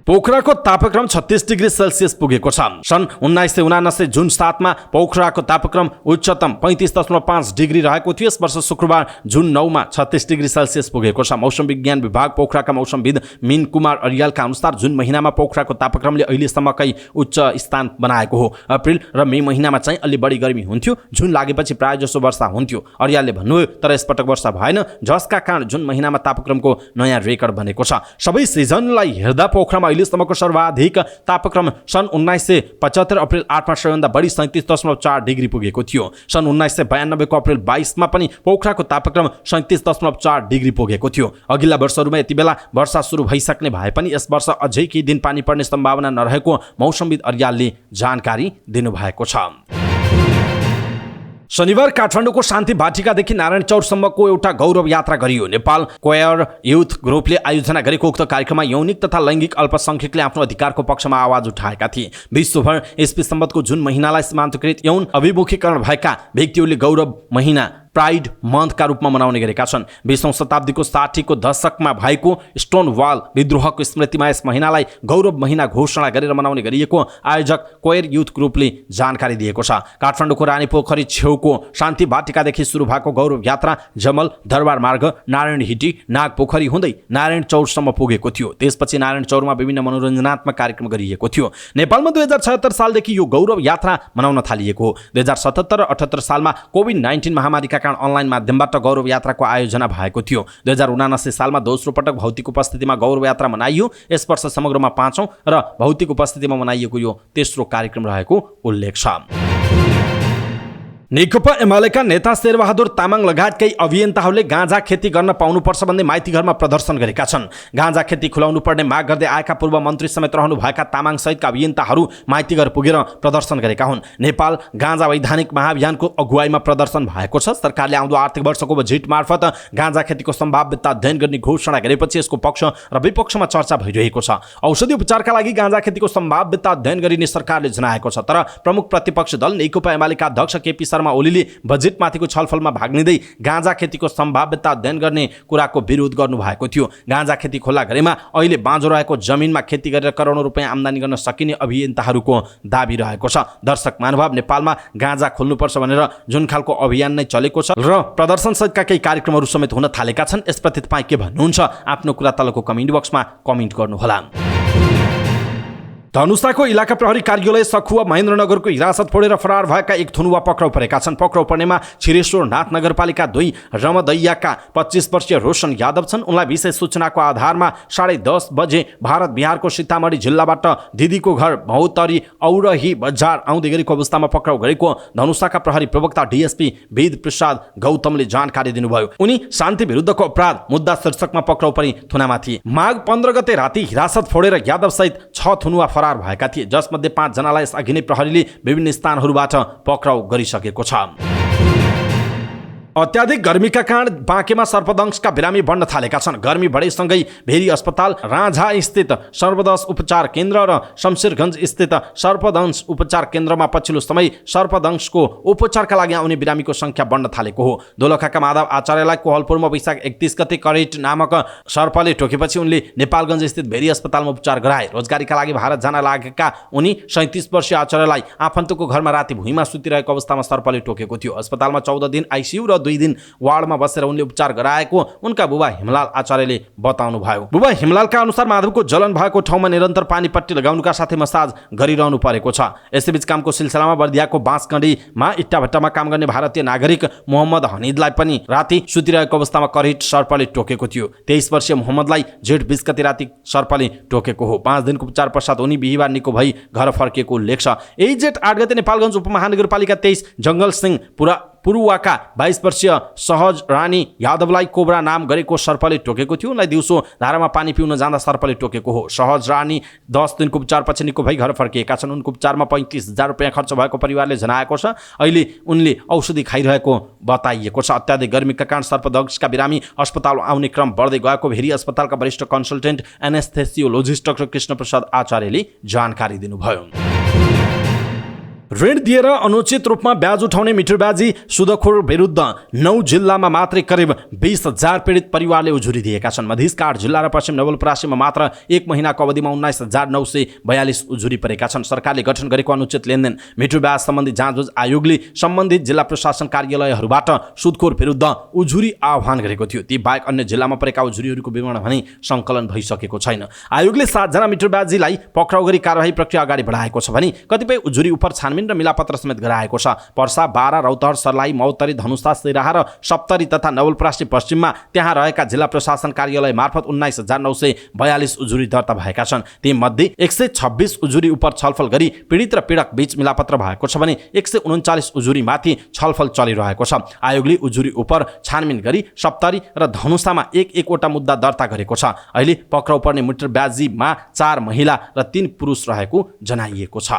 पोखराको तापक्रम 36 डिग्री सेल्सियस पुगेको छ। सन् 1979 जुन 7 मा पोखराको तापक्रम उच्चतम 35.5 डिग्री रहेको थियो। यस वर्ष शुक्रबार जुन 9 मा 36 डिग्री सेल्सियस पुगेको छ। मौसम विज्ञान विभाग पोखराका मौसमविद मीन कुमार अरियालका अनुसार जुन महिनामा पोखराको तापक्रमले अहिलेसम्मकै उच्च स्थान बनाएको हो। अप्रिल र मे महिनामा चाहिँ अलि बढी गर्मी हुन्थ्यो। जुन लागेपछि प्राय जसो वर्षा हुन्थ्यो अरियालले भन्नुभयो। तर यसपटक वर्षा भएन, जसका कारण जुन महिनामा तापक्रमको नयाँ रेकर्ड बनेको छ। सबै सिजनलाई हेर्दा पोखरामा अहिलेसम्मको सर्वाधिक तापक्रम सन् 1975 अप्रिल 8 मा सबैभन्दा बढी 37.4 डिग्री पुगेको थियो। सन् 1992 को अप्रिल 22 मा पनि पोखराको तापक्रम 37.4 डिग्री पुगेको थियो। अघिल्ला वर्षहरूमा यति बेला वर्षा सुरु भइसक्ने भए पनि यस वर्ष अझै केही दिन पानी पर्ने सम्भावना नरहेको मौसमविद अरियालले जानकारी दिनुभएको छ। शनिबार काठमाडौँको शान्ति भाटिकादेखि नारायण चौरसम्मको एउटा गौरव यात्रा गरियो। नेपाल क्वेयर युथ ग्रुपले आयोजना गरेको उक्त कार्यक्रममा यौनिक तथा लैङ्गिक अल्पसंख्यकले आफ्नो अधिकारको पक्षमा आवाज उठाएका थिए। विश्वभर इस्वी सम्बतको जुन महिनालाई सीमान्तकृत यौन अभिमुखीकरण भएका व्यक्तिहरूले गौरव महिना प्राइड मन्थका रूपमा मनाउने गरेका छन्। 20औं शताब्दीको 60को दशकमा भएको स्टोन वाल विद्रोहको स्मृतिमा यस महिनालाई गौरव महिना घोषणा गरेर मनाउने गरिएको आयोजक क्वेयर युथ ग्रुपले जानकारी दिएको छ। काठमाडौँको रानी पोखरी छेउको शान्ति भाटिकादेखि सुरु भएको गौरव यात्रा जमल दरबार मार्ग नारायण हिटी नाग पोखरी हुँदै नारायण चौरसम्म पुगेको थियो। त्यसपछि नारायण चौरमा विभिन्न मनोरञ्जनात्मक कार्यक्रम गरिएको थियो। नेपालमा 2076 सालदेखि यो गौरव यात्रा मनाउन थालिएको हो। 2077 र 78 सालमा कोभिड-19 महामारीका अनलाइन माध्यमबाट गौरव यात्राको आयोजना भएको थियो। 2079 सालमा दोस्रो पटक भौतिक उपस्थितिमा गौरव यात्रा मनाइयो। यस वर्ष समग्रमा 5औं र भौतिक उपस्थितिमा मनाइएको यो तेस्रो कार्यक्रम रहेको उल्लेख छ। नेकपा एमालेका नेता शेरबहादुर तामाङ लगायतकै अभियन्ताहरूले गाँजा खेती गर्न पाउनुपर्छ भन्दै माइतीघरमा प्रदर्शन गरेका छन्। गाँजा खेती खुलाउनु पर्ने माग गर्दै आएका पूर्व मन्त्री समेत रहनुभएका तामाङ सहितका अभियन्ताहरू माइतीघर पुगेर प्रदर्शन गरेका हुन्। नेपाल गाँजा वैधानिक महाअभियानको अगुवाईमा प्रदर्शन भएको छ। सरकारले आउँदो आर्थिक वर्षको बजेट मार्फत गाँजा खेतीको सम्भाव्यता अध्ययन गर्ने घोषणा गरेपछि यसको पक्ष र विपक्षमा चर्चा भइरहेको छ। औषधि उपचारका लागि गाँजा खेतीको सम्भाव्यता अध्ययन गरिने सरकारले जनाएको छ। तर प्रमुख प्रतिपक्ष दल नेकपा एमालेका अध्यक्ष केपी शर्मा ओलीले बजेटमाथिको छलफलमा भाग लिँदै गाँजा खेतीको सम्भाव्यता अध्ययन गर्ने कुराको विरोध गर्नुभएको थियो। गाँजा खेती खुल्ला गरेमा अहिले बाँझो रहेको जमिनमा खेती गरेर करोडौं रुपैयाँ आम्दानी गर्न सकिने अभियन्ताहरूको दाबी रहेको छ। दर्शक महानुभाव, नेपालमा गाँजा खोल्नुपर्छ भनेर जुन खालको अभियान नै चलेको छ र प्रदर्शनसहितका केही कार्यक्रमहरू समेत हुन थालेका छन्, यसप्रति तपाईँ के भन्नुहुन्छ? आफ्नो कुरा तलको कमेन्ट बक्समा कमेन्ट गर्नुहोला। धनुषाको इलाका प्रहरी कार्यालय सखुवा महेन्द्रनगरको हिरासत फोडेर फरार भएका एक थुनुवा पक्राउ परेका छन्। पक्राउ पर्नेमा छिरेश्वरनाथ नगरपालिका 2 रमदैयाका 25 वर्षीय रोशन यादव छन्। उनलाई विशेष सूचनाको आधारमा 10:30 बजे भारत बिहारको सीतामढी जिल्लाबाट दिदीको घर भौतरी औरही बजार आउँदै गरेको अवस्थामा पक्राउ गरेको धनुषाका प्रहरी प्रवक्ता डीएसपी वेद प्रसाद गौतमले जानकारी दिनुभयो। उनी शान्ति विरुद्धको अपराध मुद्दा शीर्षकमा पक्राउ परी थुनामा थिए। माघ 15 गते राति हिरासत फोडेर यादव सहित 6 थुनुवा फरार भएका थिए, जसमध्ये 5 जनालाई यसअघि नै प्रहरीले विभिन्न स्थानहरूबाट पक्राउ गरिसकेको छ। अत्याधिक गर्मीका कारण बाँकेमा सर्पदंशका बिरामी बढ्न थालेका छन्। गर्मी बढेसँगै भेरी अस्पताल, राँझा स्थित सर्पदंश उपचार केन्द्र र शमशेरगञ्ज स्थित सर्पदंश उपचार केन्द्रमा पछिल्लो समय सर्पदंशको उपचारका लागि आउने बिरामीको संख्या बढ्न थालेको हो। दोलखाका माधव आचार्यलाई कोहलपुरमा वैशाख 31 गते करेट नामक सर्पले टोकेपछि उनले नेपालगञ्ज स्थित भेरी अस्पतालमा उपचार गराए। रोजगारीका लागि भारत जान लागेका उनी 37 वर्षीय आचार्यलाई आफन्तको घरमा राति भुइँमा सुतिरहेको अवस्थामा सर्पले टोकेको थियो। अस्पतालमा 14 दिन आइसियु र 2 दिन वार्डमा बसेर उनले उपचार गराएको उनका बुबा हिमलाल आचार्यले बताउनु भयो। बुबा हिमलालका अनुसार माधवको जलन भएको ठाउँमा निरन्तर पानी पट्टी लगाउनुका साथै मसाज गरिरहनु परेको छ। यसैबीच कामको सिलसिलामा बर्दियाको बाँसगढीमा इट्टाभट्टामा काम गर्ने भारतीय नागरिक मोहम्मद हनिदलाई पनि राति सुतिरहेको अवस्थामा करेट सर्पले टोकेको थियो। 23 वर्षीय मोहम्मदलाई जेठ 20 गते राति सर्पले टोकेको हो। 5 दिनको उपचार पश्चात उनी बिहिबार निको भई घर फर्किएको उल्लेख छ। यही जेठ 8 गते नेपालगञ्ज उपमहानगरपालिका 23 जंगल सिंह पुरुवाका 22 वर्षीय सहज रानी यादवलाई कोब्रा नाम गरेको सर्पले टोकेको थियो। उनलाई दिउँसो धारामा पानी पिउन जाँदा सर्पले टोकेको हो। सहज रानी 10 दिनको उपचारपछि निको भई घर फर्किएका छन्। उनको उपचारमा 35,000 रुपैयाँ खर्च भएको परिवारले जनाएको छ। अहिले उनले औषधि खाइरहेको बताइएको छ। अत्याधिक गर्मीका कारण सर्पदंशका बिरामी अस्पताल आउने क्रम बढ्दै गएको भेरी अस्पतालका वरिष्ठ कन्सल्टेन्ट एनेस्थेसियोलोजिस्ट डाक्टर कृष्णप्रसाद आचार्यले जानकारी दिनुभयो। ऋण दिएर अनुचित रूपमा ब्याज उठाउने मिटरबाजी सुदखोर विरुद्ध 9 जिल्लामा मात्रै करिब 20,000 पीडित परिवारले उजुरी दिएका छन्। मधेसघाट जिल्ला र पश्चिम नवलपरासीमा मात्र 1 महिनाको अवधिमा 19,942 उजुरी परेका छन्। सरकारले गठन गरेको अनुचित लेनदेन मिटरब्याज सम्बन्धी जाँचबुझ आयोगले सम्बन्धित जिल्ला प्रशासन कार्यालयहरूबाट सुदखोर विरुद्ध उजुरी आह्वान गरेको थियो। ती बाहेक अन्य जिल्लामा परेका उजुरीहरूको विवरण भने सङ्कलन भइसकेको छैन। आयोगले 7 जना मिटरब्याजीलाई पक्राउ गरी कारबाही प्रक्रिया अगाडि बढाएको छ भने कतिपय उजुरी उप छानबिन र मिलापत्र समेत गराएको छ। पर्सा, बारा, रौतहट, सर्लाही, मौतरी, धनुषा, सिराहा र सप्तरी तथा नवलपरासी पश्चिममा त्यहाँ रहेका जिल्ला प्रशासन कार्यालय मार्फत 19,942 उजुरी दर्ता भएका छन्। ती मध्ये 126 उजुरी उप छलफल गरी पीडित र पीडक बीच मिलापत्र भएको छ भने 139 उजुरी माथि छलफल चलिरहेको छ। आयोगले उजुरी उप छानबिन गरी सप्तरी र धनुषामा एक-एकवटा मुद्दा दर्ता गरेको छ। अहिले पक्राउ पर्ने मिटरब्याजीमा 4 महिला र 3 पुरुष रहेको जनाइएको छ।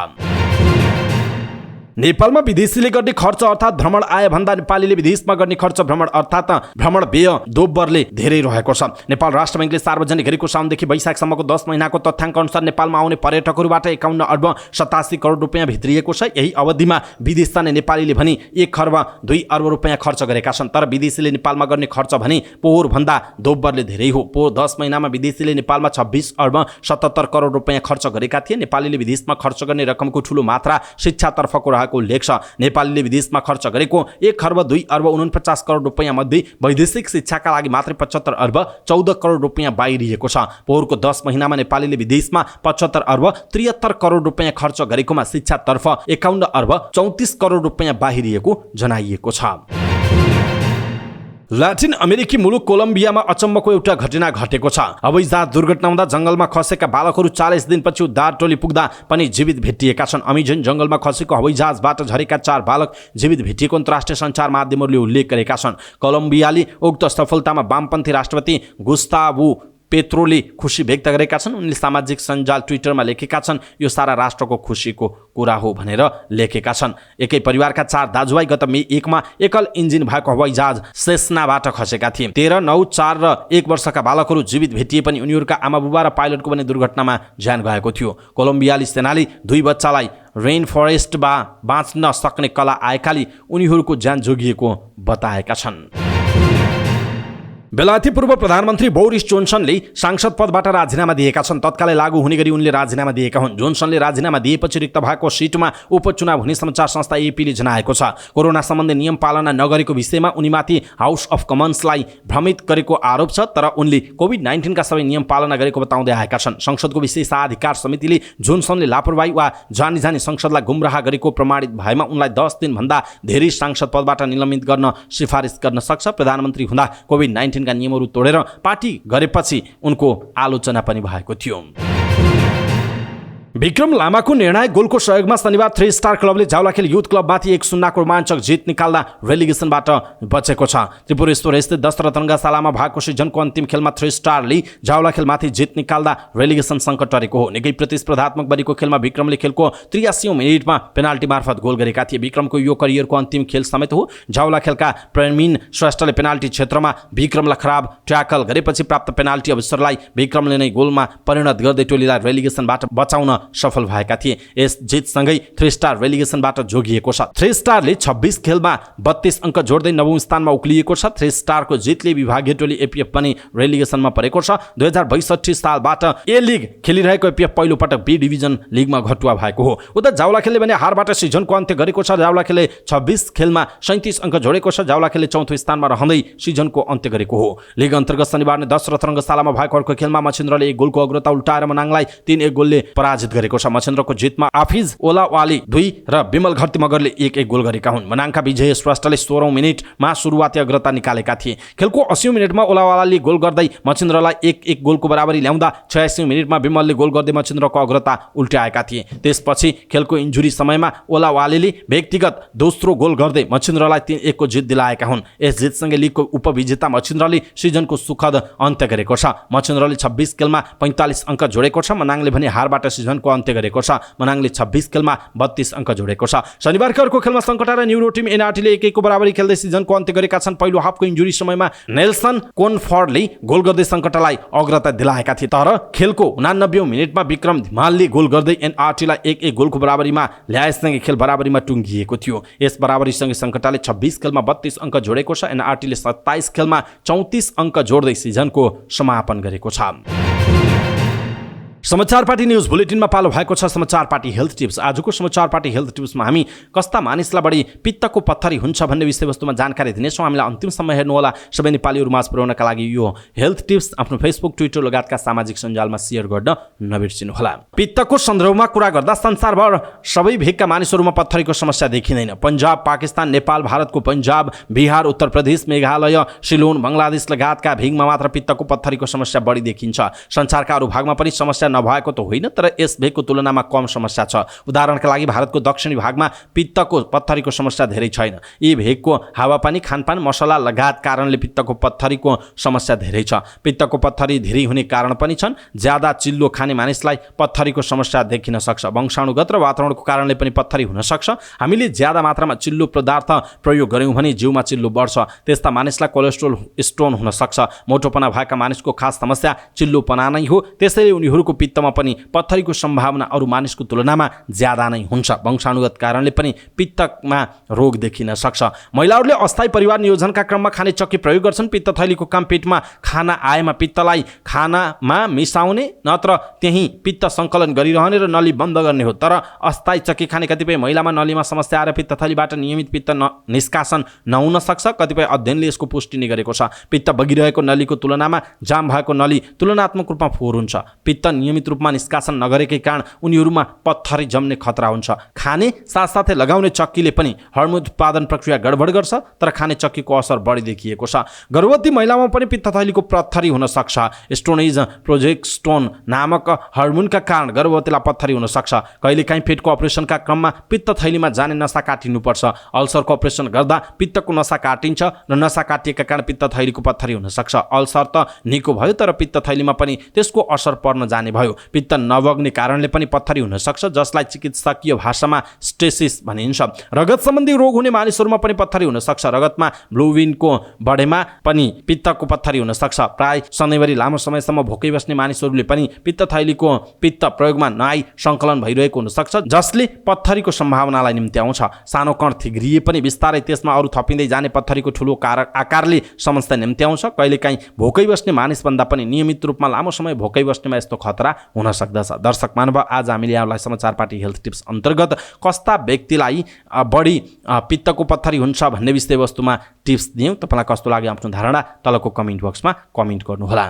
नेपालमा विदेशीले गर्ने खर्च अर्थात् भ्रमण आय भन्दा नेपालीले विदेशमा गर्ने खर्च भ्रमण अर्थात् भ्रमण व्यय दोब्बरले धेरै रहेको छ। नेपाल राष्ट्र बैंकले सार्वजनिक गरेको साउनदेखि वैशाखसम्मको 10 महिनाको तथ्याङ्क अनुसार नेपालमा आउने पर्यटकहरूबाट 51 अर्ब 87 करोड रुपियाँ भित्रिएको छ। यही अवधिमा विदेश जाने नेपालीले भने 1 खर्ब 2 अर्ब रुपियाँ खर्च गरेका छन्। तर विदेशीले नेपालमा गर्ने खर्च भने पोहोर भन्दा दोब्बरले धेरै हो। पोहोर 10 महिनामा विदेशीले नेपालमा 26 अर्ब 77 करोड रुपियाँ खर्च गरेका थिए। नेपालीले विदेशमा खर्च गर्ने रकमको ठूलो मात्रा शिक्षातर्फको रहेको उल्लेख छ। नेपालीले विदेशमा खर्च गरेको 1 खर्ब 2 अर्ब 49 करोड रुपियाँ मध्ये वैदेशिक शिक्षाका लागि मात्रै 75 अर्ब 14 करोड रुपियाँ बाहिरिएको छ। पोहोरको 10 महिनामा नेपालीले विदेशमा 75 अर्ब 73 करोड रुपियाँ खर्च गरेकोमा शिक्षातर्फ 51 अर्ब 34 करोड रुपियाँ बाहिरिएको जनाइएको छ। ल्याटिन अमेरिकी मुलुक कोलम्बियामा अचम्मको एउटा घटना घटेको छ। हवाईजहाज दुर्घटना हुँदा जंगलमा खसेका बालकहरू 40 दिनपछि उद्धार टोली पुग्दा पनि जीवित भेटिएका छन्। अमेजन जंगलमा खसेको हवाईजहाजबाट झरेका 4 बालक जीवित भेटिएको अन्तर्राष्ट्रिय सञ्चार माध्यमहरूले उल्लेख गरेका छन्। कोलम्बियाली उक्त सफलतामा वामपन्थी राष्ट्रपति गुस्तावो पेत्रोले खुसी व्यक्त गरेका छन्। उनले सामाजिक सञ्जाल ट्विटरमा लेखेका छन्, यो सारा राष्ट्रको खुसीको कुरा हो भनेर लेखेका छन्। एकै परिवारका 4 दाजुभाइ गत मे 1 मा एकल इन्जिन भएको हवाईजहाज सेस्नाबाट खसेका थिए। 13, 9, 4 र 1 वर्षका बालकहरू जीवित भेटिए पनि उनीहरूका आमाबुबा र पाइलटको पनि दुर्घटनामा ज्यान गएको थियो। कोलम्बियाली सेनाले 2 बच्चालाई रेन फरेस्टमा बाँच्न सक्ने कला आएकाले उनीहरूको ज्यान जोगिएको बताएका छन्। बेलायती पूर्व प्रधानमन्त्री बोरिस जोन्सनले सांसद पदबाट राजीनामा दिएका छन्। तत्कालै लागू हुने गरी उनले राजीनामा दिएका हुन्। जोन्सनले राजीनामा दिएपछि रिक्त भएको सिटमा उपचुनाव हुने समाचार संस्था एपीले जनाएको छ। कोरोना सम्बन्धी नियम पालना नगरेको विषयमा उनीमाथि हाउस अफ कमन्सलाई भ्रमित गरेको आरोप छ। तर उनले कोभिड-19 का सबै नियम पालना गरेको बताउँदै आएका छन्। संसदको विशेषाधिकार समितिले जोन्सनले लापरवाही वा जानी जानी संसदलाई गुमराह गरेको प्रमाणित भएमा उनलाई 10 दिनभन्दा धेरै सांसद पदबाट निलम्बित गर्न सिफारिस गर्न सक्छ। प्रधानमन्त्री हुँदा कोभिड-19 का नियमहरू तोडेर पार्टी गरेपछि उनको आलोचना पनि भएको थियो। विक्रम लामाको निर्णायक गोलको सहयोगमा शनिबार 3 स्टार क्लबले जावलाखेल युथ क्लबमाथि 1-0 को रोमाञ्चक जित निकाल्दा रेलिगेसनबाट बचेको छ। त्रिपुरेश्वर स्थित दशरथ रङ्गशालामा भएको सिजनको अन्तिम खेलमा 3 स्टारले जावलाखेलमाथि जित निकाल्दा रेलिगेसन सङ्कट टरेको हो। निकै प्रतिस्पर्धात्मक बनेको खेलमा विक्रमले खेलको 83औं मिनेटमा पेनाल्टी मार्फत गोल गरेका थिए। विक्रमको यो करियरको अन्तिम खेल समेत हो। जावलाखेलका प्रवीण श्रेष्ठले पेनाल्टी क्षेत्रमा विक्रमलाई खराब ट्याकल गरेपछि प्राप्त पेनाल्टी अवसरलाई विक्रमले नै गोलमा परिणत गर्दै टोलीलाई रेलिगेसनबाट बचाउन सफल भएका थिए। यस जितसँगै 3 स्टार रेलिगेसनबाट जोगिएको छ। 3 स्टारले 26 खेलमा 32 अङ्क जोड्दै 9औं स्थानमा उक्लिएको छ। 3 स्टारको जितले विभागीय टोली एपीएफ पनि रेलिगेसनमा परेको छ। 2062 सालबाट ए लिग खेलिरहेको एपीएफ पहिलो पटक बी डिभिजन लिगमा घटुवा भएको हो। उता जावलाखेलले भने हारबाट सिजनको अन्त्य गरेको छ। जावलाखेलले 26 खेलमा 37 अङ्क जोडेको छ। जावलाखेलले 4औं स्थानमा रहँदै सिजनको अन्त्य गरेको हो। लिग अन्तर्गत शनिबार नै दशरथ रङ्गशालामा भएको अर्को खेलमा मछिन्द्रले 1 गोलको अग्रता उल्टाएर मनाङलाई 3-1 गोलले पराजित गरेको छ। मछिन्द्रको जितमा आफिज ओलावाली 2 र विमल घरती मगरले 1-1 गोल गरेका हुन्। मनाङका विजय श्रेष्ठले 16औं मिनेटमा सुरुवाती अग्रता निकालेका थिए। खेलको 80औं मिनेटमा ओलावालाले गोल गर्दै मछिन्द्रलाई 1-1 गोलको बराबरी ल्याउँदा 86औं मिनेटमा विमलले गोल गर्दै मछिन्द्रको अग्रता उल्टाएका थिए। त्यसपछि खेलको इन्जुरी समयमा ओलावालीले व्यक्तिगत दोस्रो गोल गर्दै मछिन्द्रलाई 3-1 को जित दिलाएका हुन्। यस जितसँगै लिगको उपविजेता मछिन्द्रले सिजनको सुखद अन्त्य गरेको छ। मछिन्द्रले 26 खेलमा 45 अङ्क जोडेको छ। मनाङले भने हारबाट सिजनको अन्त्य गरेको छ। मनाङले 26 खेलमा 32 अङ्क जोडेको छ। शनिबारको अर्को खेलमा सङ्कटा र न्युरो टिम एनआरटीले 1-1 को बराबरी खेल्दै सिजनको अन्त्य गरेका छन्। पहिलो हाफको इन्जुरी समयमा नेल्सन कोनफर्डले गोल गर्दै सङ्कटालाई अग्रता दिलाएका थिए। तर खेलको 89औं मिनेटमा विक्रम धिमालले गोल गर्दै एनआरटीलाई 1-1 गोलको बराबरीमा ल्याएसँगै खेल बराबरीमा टुङ्गिएको थियो। यस बराबरीसँगै सङ्कटाले 26 खेलमा 32 अङ्क जोडेको छ। एनआरटीले 27 खेलमा 34 अङ्क जोड्दै सिजनको समापन गरेको छ। समाचार पार्टी न्यूज बुलेटिनमा पालो भएको छ समाचार पार्टी हेल्थ टिप्स। आजको समाचार पार्टी हेल्थ टिप्समा हामी कस्ता मानिसलाई बढी पित्तको पत्थरी हुन्छ भन्ने विषयवस्तुमा जानकारी दिनेछौँ। हामीलाई अन्तिमसम्म हेर्नुहोला। सबै नेपालीहरू माझ पुर्याउनका लागि यो हेल्थ टिप्स आफ्नो फेसबुक, ट्विटर लगायतका सामाजिक सञ्जालमा सेयर गर्न नबिर्सिनुहोला। पित्तको सन्दर्भमा कुरा गर्दा संसारभर सबै भेगका मानिसहरूमा पत्थरीको समस्या देखिँदैन। पन्जाब, पाकिस्तान, नेपाल, भारतको पन्जाब, बिहार, उत्तर प्रदेश, मेघालय, सिलोन, बङ्गलादेश लगायतका भेगमा मात्र पित्तको पत्थरीको समस्या बढी देखिन्छ। संसारका अरू भागमा पनि समस्या नभएको त होइन, तर यस भेगको तुलनामा कम समस्या छ। उदाहरणका लागि भारतको दक्षिणी भागमा पित्तको पत्थरीको समस्या धेरै छैन। यी भेगको हावापानी, खानपान, मसला लगायत कारणले पित्तको पत्थरीको समस्या धेरै छ। पित्तको पत्थरी धेरै हुने कारण पनि छन्। ज्यादा चिल्लो खाने मानिसलाई पत्थरीको समस्या देखिन सक्छ। वंशाणुगत र वातावरणको कारणले पनि पत्थरी हुन सक्छ। हामीले ज्यादा मात्रामा चिल्लो पदार्थ प्रयोग गर्यौँ भने जिउमा चिल्लो बढ्छ। त्यस्ता मानिसलाई कोलेस्ट्रोल स्टोन हुन सक्छ। मोटोपना भएका मानिसको खास समस्या चिल्लोपना नै हो। त्यसैले उनीहरूको पित्तमा पनि पत्थरीको सम्भावना अरू मानिसको तुलनामा ज्यादा नै हुन्छ। वंशाणुगत कारणले पनि पित्तमा रोग देखिन सक्छ। महिलाहरूले अस्थायी परिवार नियोजनका क्रममा खाने चक्की प्रयोग गर्छन्। पित्त थैलीको काम पेटमा खाना आएमा पित्तलाई खानामा मिसाउने नत्र त्यही पित्त सङ्कलन गरिरहने र नली बन्द गर्ने हो। तर अस्थायी चक्की खाने कतिपय महिलामा नलीमा समस्या आएर पित्त थैलीबाट नियमित पित्त निष्कासन नहुन सक्छ। कतिपय अध्ययनले यसको पुष्टि नै गरेको छ। पित्त बगिरहेको नलीको तुलनामा जाम भएको नली तुलनात्मक रूपमा फोहोर हुन्छ। पित्त नियमित रूपमा निष्कासन नगरेकै कारण उनीहरूमा पत्थरी जम्ने खतरा हुन्छ। खाने साथसाथै लगाउने चक्कीले पनि हर्मोन उत्पादन प्रक्रिया गडबड गर्छ, तर खाने चक्कीको असर बढी देखिएको छ। गर्भवती महिलामा पनि पित्त थैलीको पत्थरी हुन सक्छ। स्टोनेज प्रोजेस्टेरोन नामक हर्मोनका कारण गर्भवतीलाई पत्थरी हुन सक्छ। कहिलेकाहीँ पेटको अपरेसनका क्रममा पित्त थैलीमा जाने नसा काटिनुपर्छ। अल्सरको अपरेसन गर्दा पित्तको नसा काटिन्छ र नसा काटिएका कारण पित्त थैलीको पत्थरी हुन सक्छ। अल्सर त निको भयो, तर पित्त थैलीमा पनि त्यसको असर पर्न जाने भयो। पित्त नबग्ने कारणले पनि पत्थरी हुन सक्छ, जसलाई चिकित्सकीय भाषामा स्टेसिस भनिन्छ। रगत सम्बन्धी रोग हुने मानिसहरूमा पनि पत्थरी हुन सक्छ। रगतमा ब्लुबिनको बढेमा पनि पित्तको पत्थरी हुन सक्छ। प्राय सधैँभरि लामो समयसम्म भोकै बस्ने मानिसहरूले पनि पित्त थैलीको पित्त प्रयोगमा नआई सङ्कलन भइरहेको हुन सक्छ, जसले पत्थरीको सम्भावनालाई निम्त्याउँछ। सानो कण थिग्रिए पनि बिस्तारै त्यसमा अरू थपिँदै जाने पत्थरीको ठुलो आकारले समस्या निम्त्याउँछ। कहिलेकाहीँ भोकै बस्ने मानिसभन्दा पनि नियमित रूपमा लामो समय भोकै बस्नेमा यस्तो खतरा हुन सक्दछ। दर्शक महानुभाव, आज हामीले यहाँलाई समाचार पार्टी हेल्थ टिप्स अन्तर्गत कस्ता व्यक्तिलाई बढी पित्तको पत्थरी हुन्छ भन्ने विषयवस्तुमा टिप्स दियौँ। तपाईँलाई कस्तो लाग्यो आफ्नो धारणा तलको कमेन्ट बक्समा कमेन्ट गर्नुहोला।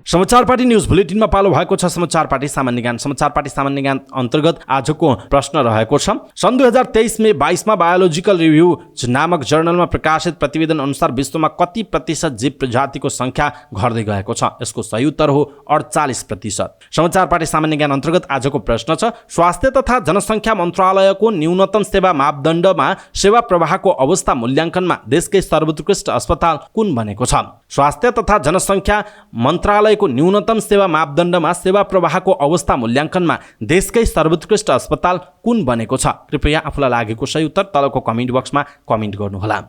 समाचार पार्टी न्युज बुलेटिनमा पालो भएको छ समाचार पार्टी सामान्य ज्ञान। समाचार पार्टी सामान्य ज्ञान अन्तर्गत आजको प्रश्न रहेको छ, सन् 2023 मे 22मा बायोलोजिकल रिभ्यू नामक जर्नलमा प्रकाशित प्रतिवेदन अनुसार विश्वमा कति प्रतिशत जीव प्रजातिको संख्या घट्दै गएको छ? यसको सही उत्तर हो 48%। समाचार पार्टी सामान्य ज्ञान अन्तर्गत आजको प्रश्न छ, स्वास्थ्य तथा जनसङ्ख्या मन्त्रालयको न्यूनतम सेवा मापदण्डमा सेवा प्रवाहको अवस्था मूल्याङ्कनमा देशकै सर्वोत्कृष्ट अस्पताल कुन बनेको छ? स्वास्थ्य तथा जनसङ्ख्या मन्त्रालयको न्यूनतम सेवा मापदण्डमा सेवा प्रवाहको अवस्था मूल्याङ्कनमा देशकै सर्वोत्कृष्ट अस्पताल कुन बनेको छ? कृपया आफूलाई लागेको सही उत्तर तलको कमेन्ट बक्समा कमेन्ट गर्नुहोला।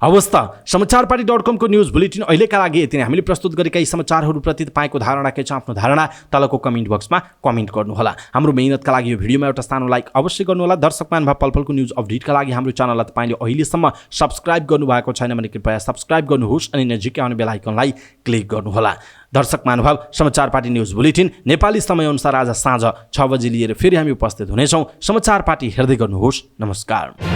अवस्था समाचारपार्टी.com को न्युज बुलेटिन अहिलेका लागि यति नै। हामीले प्रस्तुत गरेका यी समाचारहरूप्रति तपाईँको धारणा के छ? आफ्नो धारणा तलको कमेन्ट बक्समा कमेन्ट गर्नुहोला। हाम्रो मेहनतका लागि यो भिडियोमा एउटा सानो लाइक अवश्य गर्नुहोला। दर्शक महानुभाव, पलपलको न्युज अपडेटका लागि हाम्रो च्यानललाई तपाईँले अहिलेसम्म सब्स्क्राइब गर्नुभएको छैन भने कृपया सब्स्क्राइब गर्नुहोस् अनि नजिकै आउने बेल आइकनलाई क्लिक गर्नुहोला। दर्शक महानुभाव, समाचार पार्टी न्युज बुलेटिन नेपाली समयअनुसार आज साँझ 6 बजे लिएर फेरि हामी उपस्थित हुनेछौँ। समाचार पार्टी हेर्दै गर्नुहोस्। नमस्कार।